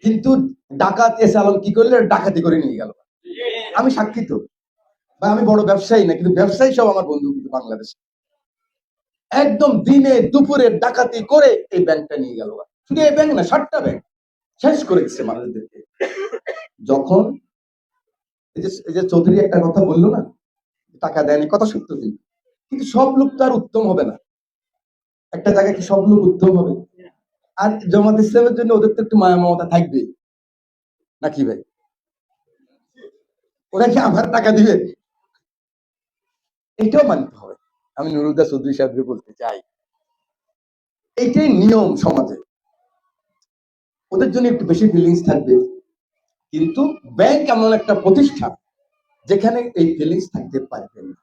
কিন্তু ডাকাত এসে আলম কি করলে ডাকাতি করে নিয়ে গেল। আমি সাক্ষী তো, বা আমি বড় ব্যবসায়ী না, কিন্তু ব্যবসায়ী সব আমার বন্ধু কিন্তু বাংলাদেশে। একদম দিনে দুপুরে ডাকাতি করে এই ব্যাংকটা নিয়ে গেল। শুধু এই ব্যাংক না, 7টা ব্যাংক শেষ করে দিচ্ছে মানুষদেরকে। যখন এই যে চৌধুরী একটা কথা বললো না, টাকা দেয়নি, কথা সত্য কিন্তু সব লোক তো আর উত্তম হবে না। একটা জায়গায় কি সব লোক উত্তম হবে? আর জামাত ইসলামের জন্য ওদের তো একটু মায়া মমতা থাকবে নাকি ভাই? ওরা কি আমার টাকা দিবে? এটাও মানতে হবে। আমি নুরুদ্দা চৌধুরী সাহেবকে বলতে চাই, এইটাই নিয়ম সমাজে। ওদের জন্য একটু বেশি ফিলিংস থাকবে, কিন্তু ব্যাংক এমন একটা প্রতিষ্ঠান যেখানে এই ফিলিংস থাকতে পারবে না।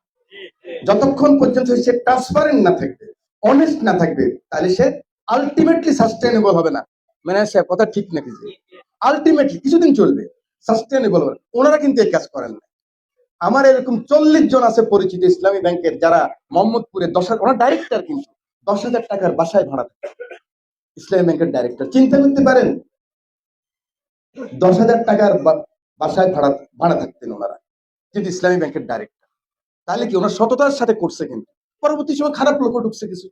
যতক্ষণ পর্যন্ত সে ট্রান্সপারেন্ট না থাকবে, অনেস্ট না থাকবে, তাহলে সে আলটিমেটলি সাস্টেনেবল হবে না। মানে সে কথা ঠিক নাকি? আলটিমেটলি কিছুদিন চলবে, সাস্টেনেবল হবে। ওনারা কিন্তু এই কাজ করেন না। আমার এরকম 40 জন আছে পরিচিত ইসলামী ব্যাংকের, যারা মোহাম্মদপুরে 10,000, ওনার ডাইরেক্টর কিন্তু 10,000 টাকার বাসায় ভাড়া থাকে। ইসলামী ব্যাংকের ডাইরেক্টর, চিন্তা করতে পারেন, 10,000 টাকার বাসায় ভাড়া ভাড়া থাকতেন ওনারা, কিন্তু ইসলামী ব্যাংকের ডাইরেক্টর। তাহলে কি ওনার সততার সাথে করছে, কিন্তু পরবর্তী সময় খারাপ লোক ঢুকছে কিছু।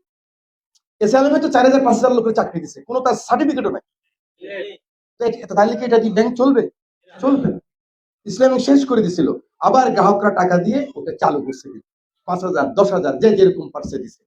এসআলএমে তো 4,000 5,000 লোকের চাকরি দিচ্ছে, কোনো তার সার্টিফিকেটও নাই। তাহলে কি এটা কি ব্যাংক চলবে? চলবে না। ইসলামিক শেষ করে দিছিল, আবার গ্রাহকরা টাকা দিয়ে ওটা চালু করছে, 5,000 10,000 যে যেরকম পারছে দিছে।